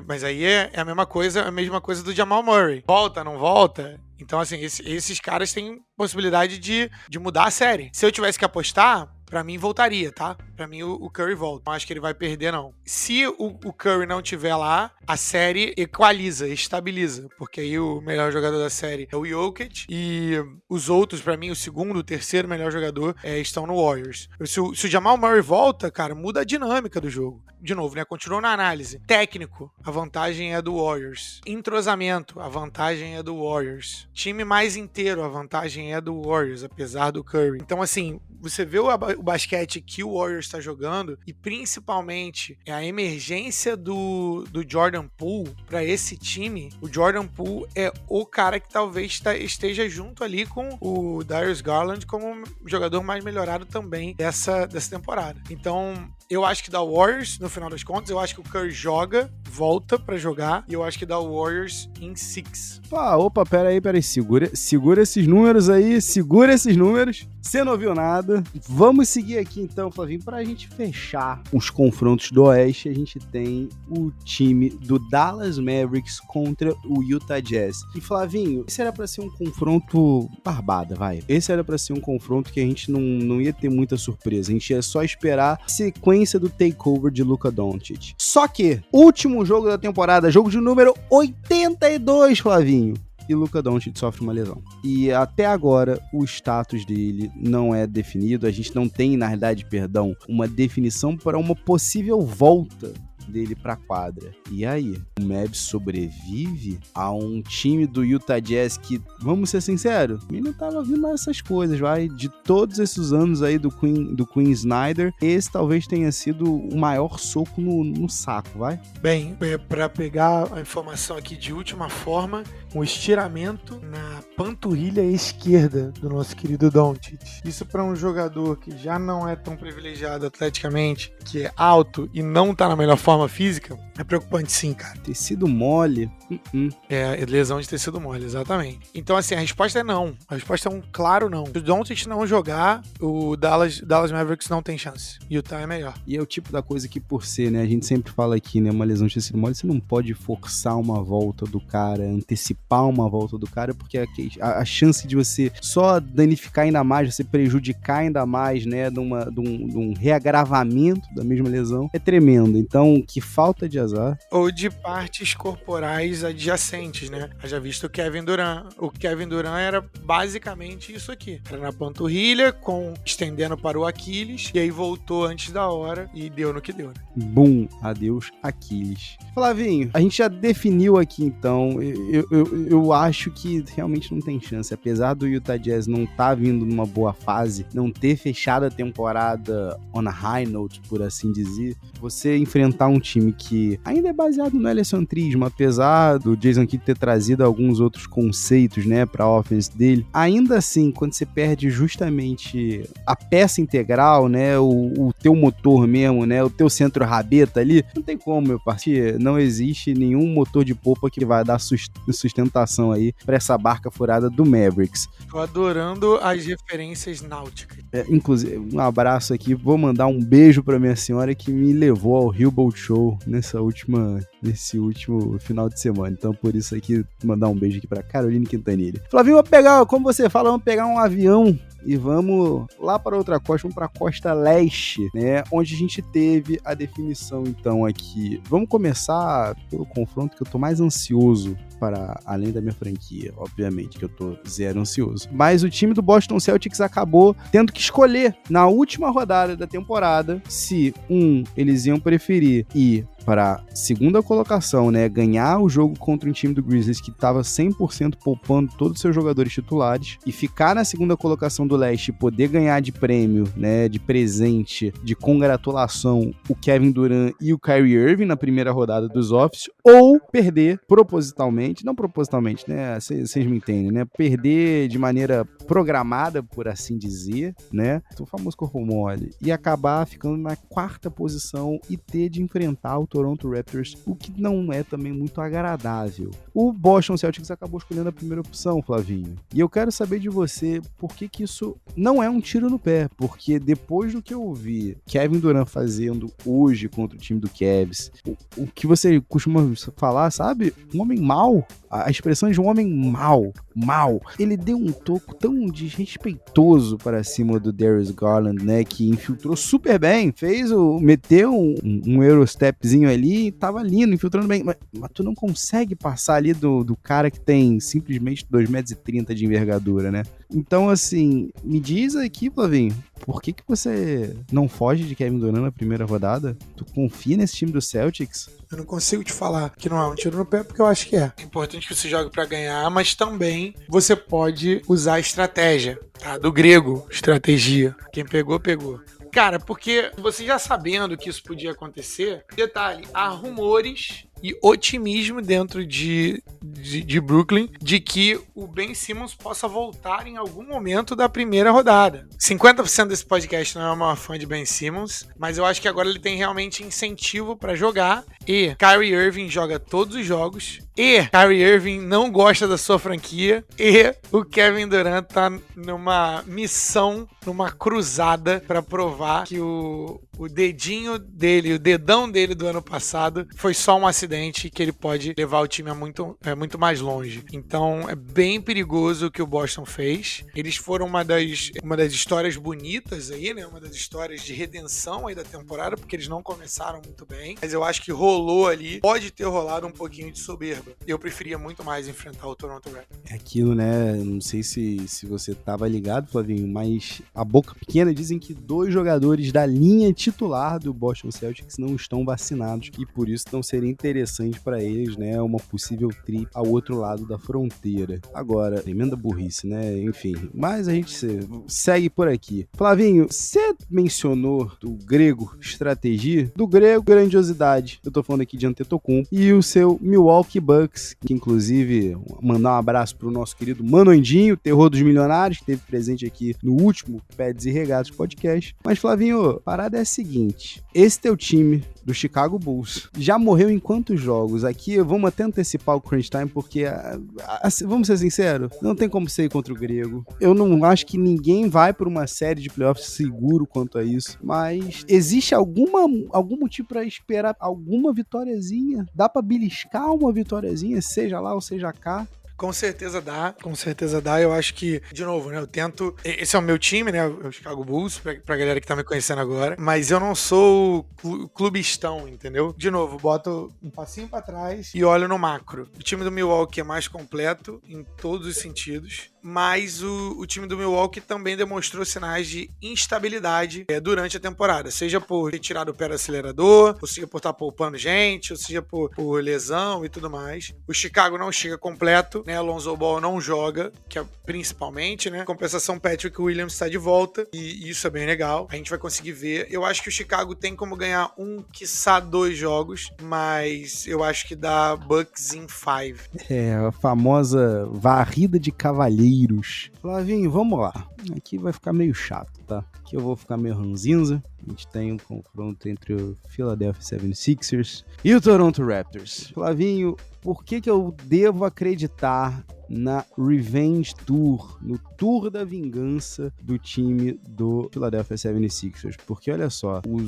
mas aí é a mesma coisa do Jamal Murray. Volta, não volta? Então, assim, esses caras têm possibilidade de mudar a série. Se eu tivesse que apostar, pra mim voltaria, tá? Pra mim o Curry volta. Não acho que ele vai perder, não. Se o Curry não tiver lá, a série equaliza, estabiliza. Porque aí o melhor jogador da série é o Jokic e os outros, pra mim, o segundo, o terceiro melhor jogador estão no Warriors. Se o Jamal Murray volta, cara, muda a dinâmica do jogo. De novo, né? Continuou na análise. Técnico, a vantagem é do Warriors. Entrosamento, a vantagem é do Warriors. Time mais inteiro, a vantagem é do Warriors, apesar do Curry. Então, assim, você vê o basquete que o Warriors está jogando e principalmente a emergência do Jordan Poole para esse time. O Jordan Poole é o cara que talvez esteja junto ali com o Darius Garland como jogador mais melhorado também dessa temporada. Então, eu acho que dá Warriors, no final das contas. Eu acho que o Curry volta pra jogar. E eu acho que dá Warriors em 6. Opa, peraí. Segura esses números aí. Você não ouviu nada. Vamos seguir aqui então, Flavinho, pra gente fechar os confrontos do Oeste. A gente tem o time do Dallas Mavericks contra o Utah Jazz. E, Flavinho, esse era pra ser um confronto barbada, vai. Esse era pra ser um confronto que a gente não ia ter muita surpresa. A gente ia só esperar a sequência do takeover de Luka Doncic. Só que, último jogo da temporada, jogo de número 82, Flavinho. E Luka Doncic sofre uma lesão. E até agora, o status dele não é definido. A gente não tem, na realidade, uma definição para uma possível volta dele pra quadra. E aí, o Mavs sobrevive a um time do Utah Jazz que, vamos ser sinceros, ele não tava vindo essas coisas, vai. De todos esses anos aí do Quinn Snyder, esse talvez tenha sido o maior soco no saco, vai. Bem, pra pegar a informação aqui de última forma, um estiramento na panturrilha esquerda do nosso querido Doncic. Isso para um jogador que já não é tão privilegiado atleticamente, que é alto e não tá na melhor forma física, é preocupante sim, cara. Tecido mole. É, lesão de tecido mole, exatamente. Então, assim, a resposta é não. A resposta é um claro não. Se o Doncic não jogar, o Dallas Mavericks não tem chance. Utah é melhor. E é o tipo da coisa que, por ser, né, a gente sempre fala aqui, né, uma lesão de tecido mole, você não pode forçar uma volta do cara, antecipar uma volta do cara, porque a chance de você só danificar ainda mais, você prejudicar ainda mais, né, de um reagravamento da mesma lesão, é tremendo. Então, que falta de azar. Ou de partes corporais adjacentes, né? Já visto o Kevin Durant. O Kevin Durant era basicamente isso aqui. Era na panturrilha, estendendo para o Aquiles, e aí voltou antes da hora e deu no que deu, né? Bum, adeus Aquiles. Flavinho, a gente já definiu aqui então, eu acho que realmente não tem chance, apesar do Utah Jazz não tá vindo numa boa fase, não ter fechado a temporada on a high note, por assim dizer, você enfrentar um time que ainda é baseado no heliocentrismo, apesar do Jason Kidd ter trazido alguns outros conceitos, né, pra offense dele, ainda assim, quando você perde justamente a peça integral, né, o teu motor mesmo, né? O teu centro rabeta ali, não tem como, meu parceiro. Não existe nenhum motor de popa que vai dar sustentação aí pra essa barca furada do Mavericks. Tô adorando as referências náuticas. Inclusive, um abraço aqui, vou mandar um beijo pra minha senhora que me levou ao Rio Boat Show nesse último final de semana. Então, por isso aqui, mandar um beijo aqui pra Caroline Quintanilha. Flavinho, como você fala, vamos pegar um avião e vamos lá para outra costa, vamos para a costa leste, né? Onde a gente teve a definição, então, aqui. Vamos começar pelo confronto que eu tô mais ansioso para além da minha franquia, obviamente, que eu tô zero ansioso. Mas o time do Boston Celtics acabou tendo que escolher na última rodada da temporada se eles iam preferir ir para a segunda colocação, né, ganhar o jogo contra um time do Grizzlies que estava 100% poupando todos os seus jogadores titulares e ficar na segunda colocação do leste e poder ganhar de prêmio, né, de presente, de congratulação o Kevin Durant e o Kyrie Irving na primeira rodada dos offs, ou perder não propositalmente, né, vocês me entendem, né, perder de maneira programada, por assim dizer, né, o famoso corpo mole, e acabar ficando na quarta posição e ter de enfrentar o Toronto Raptors, o que não é também muito agradável. O Boston Celtics acabou escolhendo a primeira opção, Flavinho. E eu quero saber de você por que isso não é um tiro no pé, porque depois do que eu vi Kevin Durant fazendo hoje contra o time do Cavs, o que você costuma falar, sabe? Um homem mau, a expressão de um homem mau, ele deu um toco tão desrespeitoso para cima do Darius Garland, né, que infiltrou super bem, meteu um Eurostepzinho ali e tava lindo, infiltrando bem, mas tu não consegue passar ali do cara que tem simplesmente 2,30 metros de envergadura, né? Então, assim, me diz aqui, Flavinho, por que você não foge de Kevin Durant na primeira rodada? Tu confia nesse time do Celtics? Eu não consigo te falar que não é um tiro no pé, porque eu acho que é. É importante que você jogue pra ganhar, mas também você pode usar a estratégia, tá? Do grego, estratégia. Quem pegou, pegou. Cara, porque você já sabendo que isso podia acontecer, detalhe, há rumores e otimismo dentro de Brooklyn de que o Ben Simmons possa voltar em algum momento da primeira rodada. 50% desse podcast não é uma fã de Ben Simmons, mas eu acho que agora ele tem realmente incentivo pra jogar, e Kyrie Irving joga todos os jogos, e Kyrie Irving não gosta da sua franquia, e o Kevin Durant tá numa missão, numa cruzada pra provar que o dedinho dele, o dedão dele do ano passado foi só um acidente, que ele pode levar o time a muito mais longe. Então é bem perigoso o que o Boston fez. Eles foram uma das histórias bonitas aí, né? Uma das histórias de redenção aí da temporada, porque eles não começaram muito bem, mas eu acho que rolou ali, pode ter rolado um pouquinho de soberba. Eu preferia muito mais enfrentar o Toronto Raptors. É aquilo, né? Não sei se você tava ligado, Flavinho, mas a boca pequena dizem que 2 jogadores da linha titular do Boston Celtics não estão vacinados e por isso não seria interessante para eles, né, uma possível trip ao outro lado da fronteira. Agora, tremenda burrice, né? Enfim, mas a gente segue por aqui. Flavinho, você mencionou do grego estratégia, do grego grandiosidade. Eu tô falando aqui de Antetokounmpo e o seu Milwaukee Bucks, que inclusive mandar um abraço pro nosso querido Mano Andinho, terror dos milionários, que esteve presente aqui no último Pads e Regatas podcast. Mas, Flavinho, a parada é a seguinte: esse teu time do Chicago Bulls já morreu em quantos jogos? Aqui vamos até antecipar o crunch time, porque vamos ser sinceros, não tem como ser contra o grego. Eu não acho que ninguém vai por uma série de playoffs seguro quanto a isso, mas existe algum motivo pra esperar alguma vitóriazinha? Dá pra beliscar uma vitóriazinha, seja lá ou seja cá? Com certeza dá. Eu acho que, de novo, né, eu tento... Esse é o meu time, né, o Chicago Bulls, pra galera que tá me conhecendo agora, mas eu não sou clubistão, entendeu? De novo, boto um passinho pra trás e olho no macro. O time do Milwaukee é mais completo em todos os sentidos, mas o time do Milwaukee também demonstrou sinais de instabilidade durante a temporada, seja por ter tirado o pé do acelerador, ou seja por estar poupando gente, ou seja por lesão e tudo mais. O Chicago não chega completo, né? Lonzo Ball não joga, que é principalmente, né? Compensação, Patrick Williams está de volta e isso é bem legal. A gente vai conseguir ver. Eu acho que o Chicago tem como ganhar quiçá 2 jogos, mas eu acho que dá Bucks in 5. É, a famosa varrida de cavalheiros. Flavinho, vamos lá. Aqui vai ficar meio chato, tá? Aqui eu vou ficar meio ranzinza. A gente tem um confronto entre o Philadelphia 76ers e o Toronto Raptors. Flavinho, por que eu devo acreditar na Revenge Tour, no Tour da Vingança do time do Philadelphia 76ers? Porque olha só, o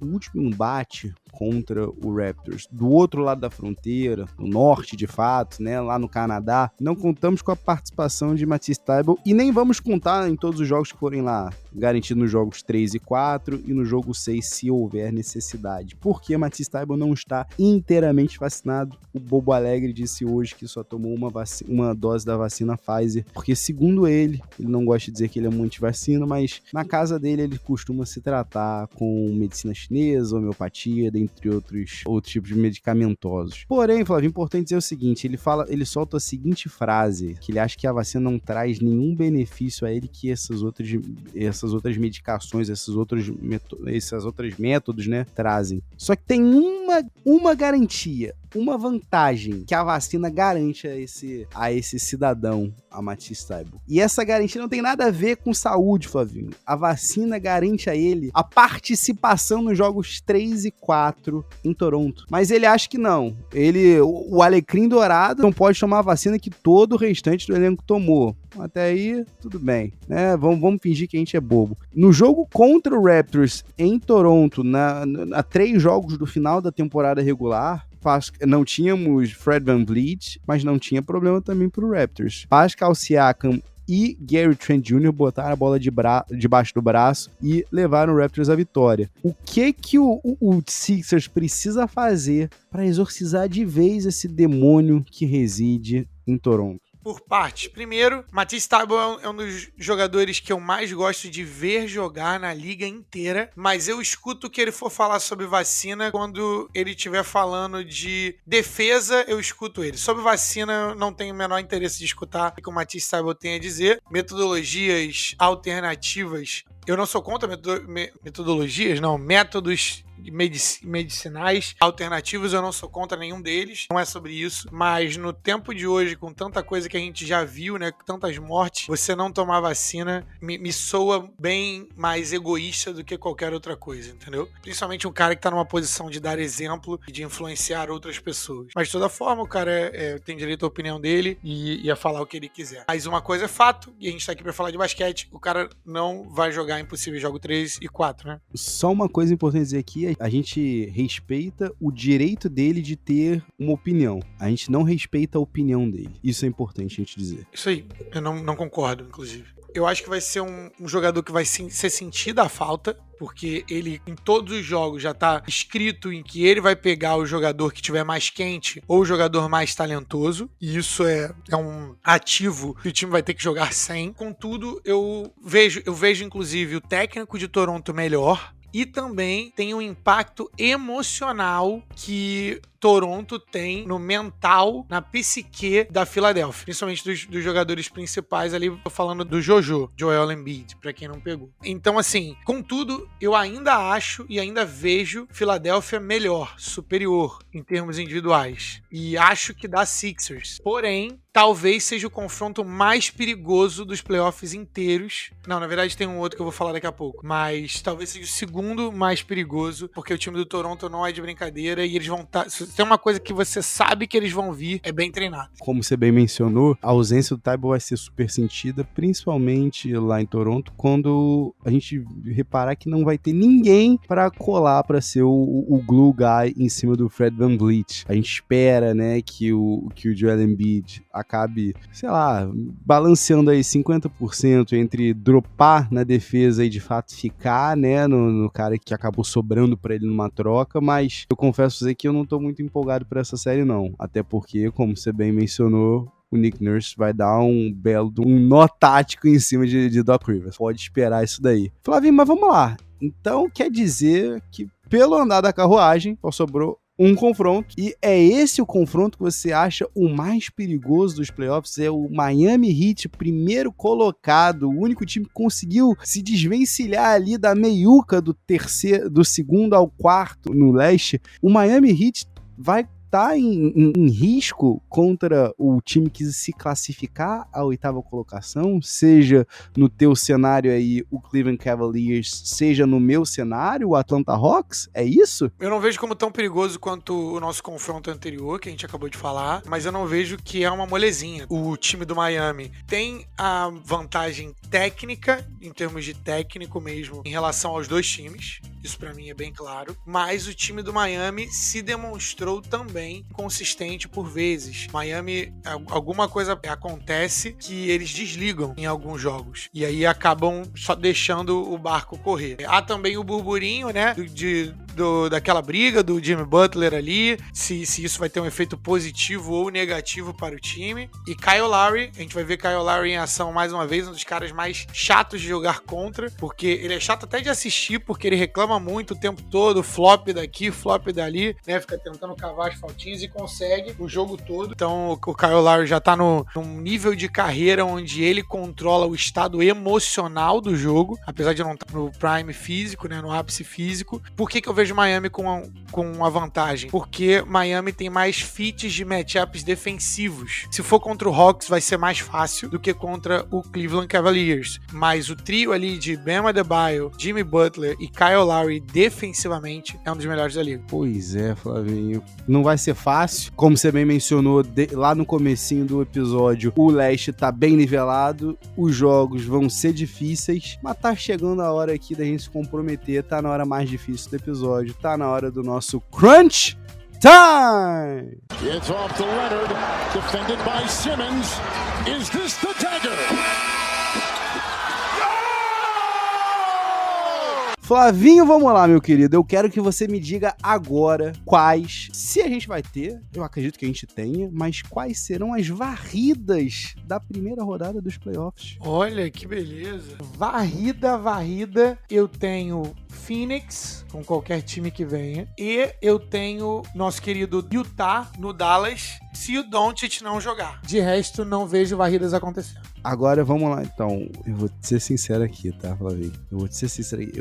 último embate contra o Raptors do outro lado da fronteira, no norte de fato, né, lá no Canadá, não contamos com a participação de Matisse Thybulle e nem vamos contar em todos os jogos que forem lá, garantido nos jogos 3 e 4 e no jogo 6 se houver necessidade. Porque Matisse Thybulle não está inteiramente vacinado. O Bobo Alegre disse hoje que só tomou uma dose da vacina Pfizer, porque segundo ele não gosta de dizer que ele é muito anti-vacina, mas na casa dele ele costuma se tratar com medicina chinesa, homeopatia, dentre outros tipos de medicamentosos. Porém, Flávio, é importante dizer o seguinte, ele solta a seguinte frase, que ele acha que a vacina não traz nenhum benefício a ele que essas outras medicações, esses outros métodos, né, trazem. Só que tem uma garantia, uma vantagem que a vacina garante a esse cidadão, a Matisse Thybulle. E essa garantia não tem nada a ver com saúde, Flavinho. A vacina garante a ele a participação nos jogos 3 e 4 em Toronto. Mas ele acha que não. O Alecrim Dourado não pode tomar a vacina que todo o restante do elenco tomou. Até aí, tudo bem, né? Vamos fingir que a gente é bobo. No jogo contra o Raptors em Toronto, a 3 jogos do final da temporada regular, não tínhamos Fred VanVleet, mas não tinha problema também pro Raptors. Pascal Siakam e Gary Trent Jr. botaram a bola debaixo do braço e levaram o Raptors à vitória. O que o Sixers precisa fazer para exorcizar de vez esse demônio que reside em Toronto? Por partes. Primeiro, Matisse Thybulle é um dos jogadores que eu mais gosto de ver jogar na liga inteira, mas eu escuto o que ele for falar sobre vacina. Quando ele estiver falando de defesa, eu escuto ele. Sobre vacina, eu não tenho o menor interesse de escutar o que o Matisse Thybulle tem a dizer. Metodologias alternativas, eu não sou contra métodos medicinais alternativos, eu não sou contra nenhum deles, não é sobre isso, mas no tempo de hoje, com tanta coisa que a gente já viu, né, com tantas mortes, você não tomar vacina me soa bem mais egoísta do que qualquer outra coisa, entendeu? Principalmente um cara que tá numa posição de dar exemplo e de influenciar outras pessoas. Mas de toda forma, o cara tem direito à opinião dele e a falar o que ele quiser. Mas uma coisa é fato, e a gente tá aqui pra falar de basquete, o cara não vai jogar Impossível Jogo 3 e 4, né? Só uma coisa importante dizer aqui, a gente respeita o direito dele de ter uma opinião. A gente não respeita a opinião dele. Isso é importante a gente dizer. Isso aí, eu não concordo, inclusive. Eu acho que vai ser um jogador que vai ser sentido a falta, porque ele, em todos os jogos, já tá escrito em que ele vai pegar o jogador que tiver mais quente ou o jogador mais talentoso, e isso é um ativo que o time vai ter que jogar sem. Contudo, eu vejo inclusive o técnico de Toronto melhor, e também tem um impacto emocional que Toronto tem no mental, na psique da Filadélfia, principalmente dos jogadores principais ali, tô falando do Joel Embiid, pra quem não pegou. Então, assim, contudo, eu ainda acho e ainda vejo Filadélfia melhor, superior em termos individuais, e acho que dá Sixers. Porém, talvez seja o confronto mais perigoso dos playoffs inteiros. Não, na verdade tem um outro que eu vou falar daqui a pouco, mas talvez seja o segundo mais perigoso, porque o time do Toronto não é de brincadeira e eles vão estar... Se tem uma coisa que você sabe que eles vão vir, é bem treinado. Como você bem mencionou, a ausência do Thybulle vai ser super sentida, principalmente lá em Toronto, quando a gente reparar que não vai ter ninguém para colar para ser o glue guy em cima do Fred VanVleet. A gente espera, né, que o Joel Embiid acabe, sei lá, balanceando aí 50% entre dropar na defesa e de fato ficar, né, no cara que acabou sobrando pra ele numa troca, mas eu confesso a você que eu não tô muito empolgado pra essa série não, até porque, como você bem mencionou, o Nick Nurse vai dar um nó tático em cima de Doc Rivers. Pode esperar isso daí. Flavinho, mas vamos lá. Então quer dizer que pelo andar da carruagem, só sobrou um confronto, e é esse o confronto que você acha o mais perigoso dos playoffs? É o Miami Heat, primeiro colocado, o único time que conseguiu se desvencilhar ali da meiuca do segundo ao quarto no leste. O Miami Heat vai tá em risco contra o time que se classificar à 8ª colocação, seja no teu cenário aí o Cleveland Cavaliers, seja no meu cenário o Atlanta Hawks? É isso? Eu não vejo como tão perigoso quanto o nosso confronto anterior, que a gente acabou de falar, mas eu não vejo que é uma molezinha. O time do Miami tem a vantagem técnica, em termos de técnico mesmo, em relação aos dois times. Isso pra mim é bem claro. Mas o time do Miami se demonstrou também consistente por vezes. Miami, alguma coisa acontece que eles desligam em alguns jogos. E aí acabam só deixando o barco correr. Há também o burburinho, né? Daquela briga do Jimmy Butler ali. Se isso vai ter um efeito positivo ou negativo para o time. E Kyle Lowry, a gente vai ver Kyle Lowry em ação mais uma vez, um dos caras mais chatos de jogar contra. Porque ele é chato até de assistir, porque ele reclama muito o tempo todo, flop daqui, flop dali, né? Fica tentando cavar as faltinhas e consegue o jogo todo. Então o Kyle Lowry já tá num nível de carreira onde ele controla o estado emocional do jogo, apesar de não estar no prime físico, né? No ápice físico. Por que eu vejo Miami com uma vantagem? Porque Miami tem mais fits de matchups defensivos. Se for contra o Hawks vai ser mais fácil do que contra o Cleveland Cavaliers. Mas o trio ali de Bam Adebayo, Jimmy Butler e Kyle Lowry defensivamente é um dos melhores da liga. Pois é, Flavinho. Não vai ser fácil. Como você bem mencionou lá no comecinho do episódio, o leste tá bem nivelado, os jogos vão ser difíceis, mas tá chegando a hora aqui da gente se comprometer, tá na hora mais difícil do episódio, tá na hora do nosso Crunch Time! It's off to Leonard, defended by Simmons. Is this the dagger? Flavinho, vamos lá, meu querido. Eu quero que você me diga agora quais, se a gente vai ter, eu acredito que a gente tenha, mas quais serão as varridas da primeira rodada dos playoffs. Olha que beleza. Varrida, eu tenho Phoenix, com qualquer time que venha, e eu tenho nosso querido Utah no Dallas, se o Doncic não jogar. De resto, não vejo varridas acontecendo. Agora, vamos lá, então. Eu vou te ser sincero aqui, tá, Flavinho? Eu vou te ser sincero aqui.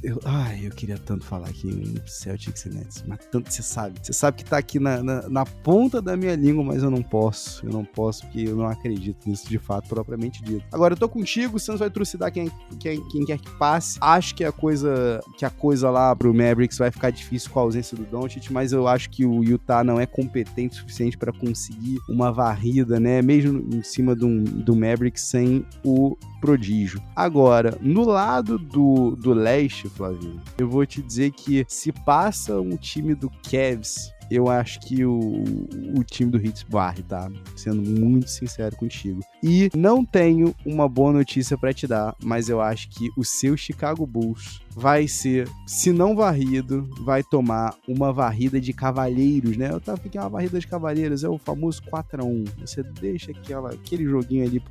Eu queria tanto falar aqui em Celtics e Nets, mas tanto você sabe. Você sabe que tá aqui na ponta da minha língua, mas eu não posso. Eu não posso porque eu não acredito nisso de fato, propriamente dito. Agora, eu tô contigo, o Santos vai trucidar quem quer que passe. Acho que a coisa lá pro Mavericks vai ficar difícil com a ausência do Doncic, mas eu acho que o Utah não é competente o suficiente pra conseguir uma varrida, né? Mesmo em cima do Mavericks sem o prodígio. Agora, no lado do leste, Flavinho, eu vou te dizer que se passa um time do Cavs, eu acho que o time do Heat varre, tá? Sendo muito sincero contigo. E não tenho uma boa notícia pra te dar, mas eu acho que o seu Chicago Bulls vai ser, se não varrido, vai tomar uma varrida de cavalheiros, né? Eu tava ficando uma varrida de cavalheiros, é o famoso 4-1. Você deixa aquele joguinho ali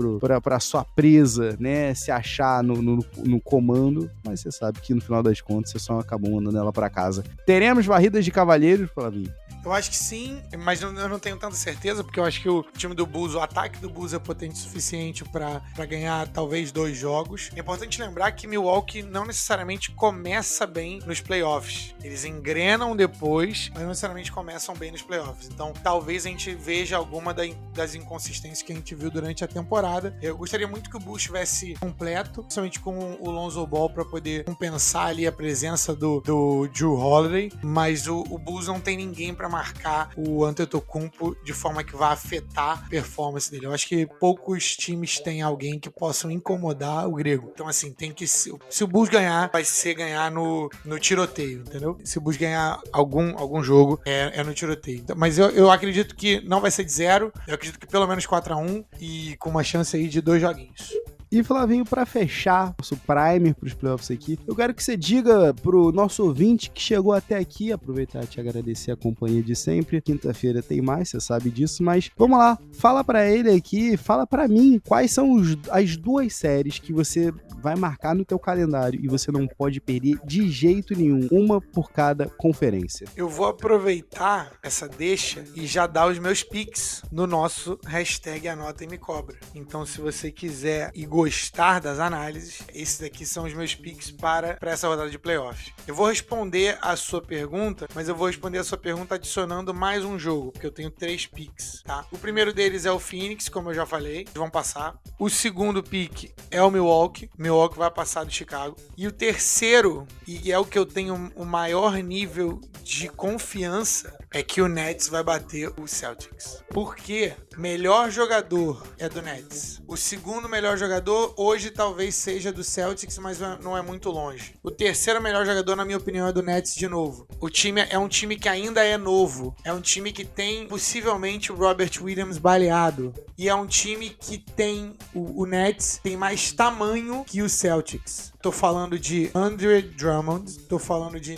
pra sua presa, né? Se achar no comando, mas você sabe que no final das contas você só acabou mandando ela pra casa. Teremos varridas de cavalheiros, Flavinho? Eu acho que sim, mas eu não tenho tanta certeza, porque eu acho que o time do Bulls, o ataque do Bulls é potente o suficiente pra ganhar talvez 2 jogos. É importante lembrar que Milwaukee não necessariamente começa bem nos playoffs. Eles engrenam depois, mas não necessariamente começam bem nos playoffs. Então, talvez a gente veja alguma das inconsistências que a gente viu durante a temporada. Eu gostaria muito que o Bulls estivesse completo, principalmente com o Lonzo Ball, pra poder compensar ali a presença do Jrue Holiday, mas o Bulls não tem ninguém pra marcar o Antetokounmpo de forma que vai afetar a performance dele. Eu acho que poucos times têm alguém que possam incomodar o grego. Então, assim, tem que... Se o Bulls ganhar, vai ser ganhar no tiroteio, entendeu? Se o Bulls ganhar algum jogo, é no tiroteio. Então, mas eu acredito que não vai ser de 0. Eu acredito que pelo menos 4-1 e com uma chance aí de 2 joguinhos. E, Flavinho, pra fechar nosso primer pros playoffs aqui, eu quero que você diga pro nosso ouvinte que chegou até aqui, aproveitar e te agradecer a companhia de sempre. Quinta-feira tem mais, você sabe disso, mas vamos lá, fala pra ele aqui, fala pra mim, quais são as 2 séries que você vai marcar no teu calendário e você não pode perder de jeito nenhum, uma por cada conferência. Eu vou aproveitar essa deixa e já dar os meus picks no nosso hashtag Anota e Me Cobra. Então, se você quiser ir gostar das análises, esses aqui são os meus picks para essa rodada de playoffs. Eu vou responder a sua pergunta, mas eu vou responder a sua pergunta adicionando mais um jogo, porque eu tenho 3 picks, tá? O primeiro deles é o Phoenix, como eu já falei, eles vão passar. O segundo pick é o Milwaukee vai passar do Chicago. E o terceiro, e é o que eu tenho o maior nível de confiança, é que o Nets vai bater o Celtics. Por quê? Melhor jogador é do Nets. O segundo melhor jogador hoje talvez seja do Celtics, mas não é muito longe. O terceiro melhor jogador, na minha opinião, é do Nets de novo. O time é um time que ainda é novo. É um time que tem possivelmente o Robert Williams baleado. E é um time que tem o Nets tem mais tamanho que o Celtics. Tô falando de Andre Drummond, tô falando de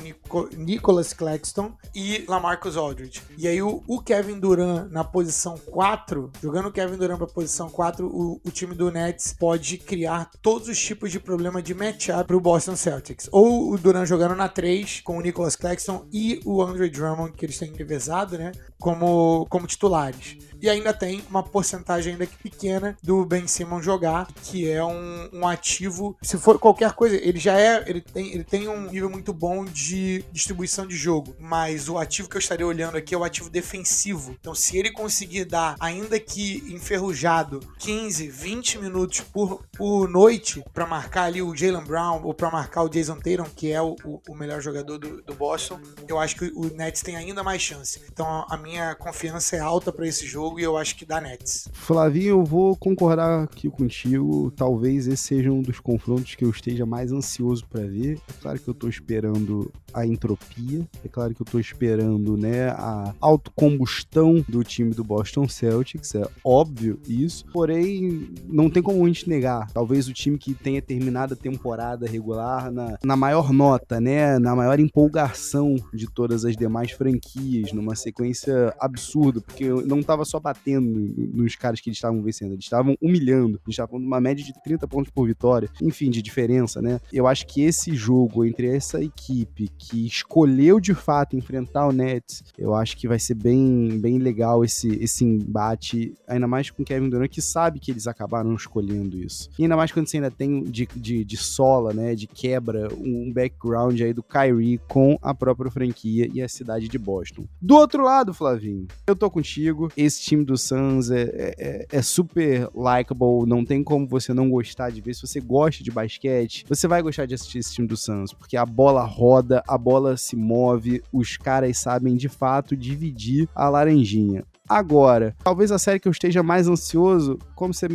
Nicholas Claxton e LaMarcus Aldridge. E aí o Kevin Durant na posição 4, jogando o Kevin Durant pra posição 4, o time do Nets pode criar todos os tipos de problema de matchup pro Boston Celtics. Ou o Durant jogando na 3 com o Nicholas Claxton e o Andre Drummond, que eles têm revezado, né, como titulares. E ainda tem uma porcentagem ainda pequena do Ben Simmons jogar, que é um ativo. Se for qualquer coisa, ele tem um nível muito bom de distribuição de jogo, mas o ativo que eu estaria olhando aqui é o ativo defensivo. Então, se ele conseguir dar, ainda que enferrujado, 15, 20 minutos por noite para marcar ali o Jaylen Brown ou para marcar o Jason Tatum, que é o melhor jogador do Boston, eu acho que o Nets tem ainda mais chance. Então, a minha confiança é alta para esse jogo e eu acho que dá Nets. Flavinho, eu vou concordar aqui contigo. Talvez esse seja um dos confrontos que eu esteja mais ansioso para ver. É claro que eu tô esperando a entropia, é claro que eu tô esperando, né, a autocombustão do time do Boston Celtics, é óbvio isso, porém não tem como a gente negar, talvez o time que tenha terminado a temporada regular na maior nota, né, na maior empolgação de todas as demais franquias, numa sequência absurda, porque não tava só batendo nos caras que eles estavam vencendo, eles estavam humilhando, eles estavam numa média de 30 pontos por vitória, enfim, de diferença, né, eu acho que esse jogo entre essa equipe que escolheu de fato enfrentar o Nets, eu acho que vai ser bem, bem legal esse embate, ainda mais com o Kevin Durant, que sabe que eles acabaram escolhendo isso. E ainda mais quando você ainda tem de sola, né, de quebra, um background aí do Kyrie com a própria franquia e a cidade de Boston. Do outro lado, Flavinho, eu tô contigo, esse time do Suns é super likable, não tem como você não gostar de ver. Se você gosta de basquete, você vai gostar de assistir esse time do Suns, porque a bola roda, a bola se move, os caras sabem de fato dividir a laranjinha. Agora, talvez a série que eu esteja mais ansioso, como você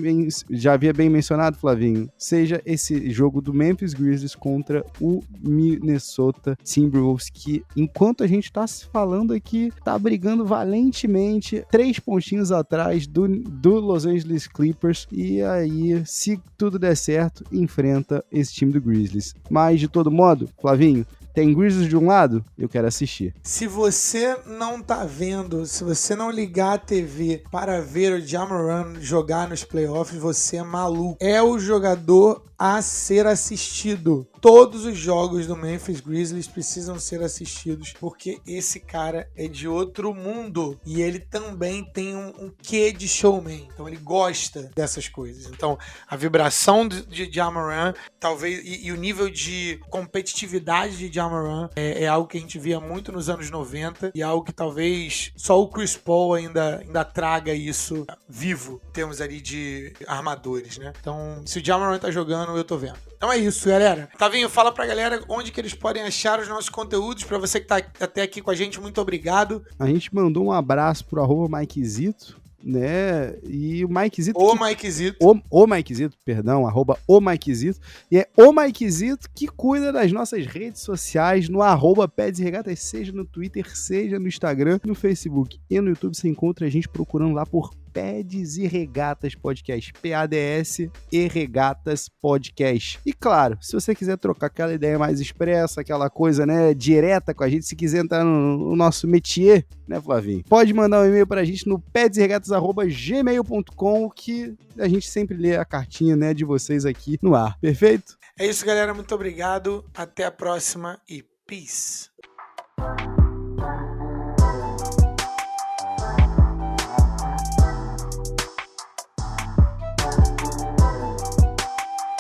já havia bem mencionado, Flavinho, seja esse jogo do Memphis Grizzlies contra o Minnesota Timberwolves, que enquanto a gente tá se falando aqui, tá brigando valentemente, 3 pontinhos atrás do Los Angeles Clippers, e aí, se tudo der certo, enfrenta esse time do Grizzlies. Mas, de todo modo, Flavinho, tem Grizzlies de um lado, eu quero assistir. Se você não tá vendo, se você não ligar a TV para ver o Ja Morant jogar nos playoffs, você é maluco. É o jogador a ser assistido. Todos os jogos do Memphis Grizzlies precisam ser assistidos, porque esse cara é de outro mundo e ele também tem um quê de showman. Então ele gosta dessas coisas. Então a vibração de Ja Morant, talvez, e o nível de competitividade de Ja Morant é algo que a gente via muito nos anos 90 e algo que talvez só o Chris Paul ainda traga isso vivo, em termos ali de armadores, né? Então, se o Ja Morant tá jogando, eu tô vendo. Então é isso, galera. Tavinho, fala pra galera onde que eles podem achar os nossos conteúdos. Pra você que tá até aqui com a gente, muito obrigado. A gente mandou um abraço pro @MikeZito, né? E o MikeZito... O MikeZito, @o MikeZito. E é o MikeZito que cuida das nossas redes sociais no @Pads e Regatas, seja no Twitter, seja no Instagram, no Facebook e no YouTube. Você encontra a gente procurando lá por Pads e Regatas Podcast, PADS e Regatas Podcast. E claro, se você quiser trocar aquela ideia mais expressa, aquela coisa, né, direta com a gente, se quiser entrar no nosso métier, né, Flavinho, pode mandar um e-mail pra gente no padsregatas@gmail.com, que a gente sempre lê a cartinha, né, de vocês aqui no ar. Perfeito? é isso, galera. Muito obrigado. Até a próxima e peace.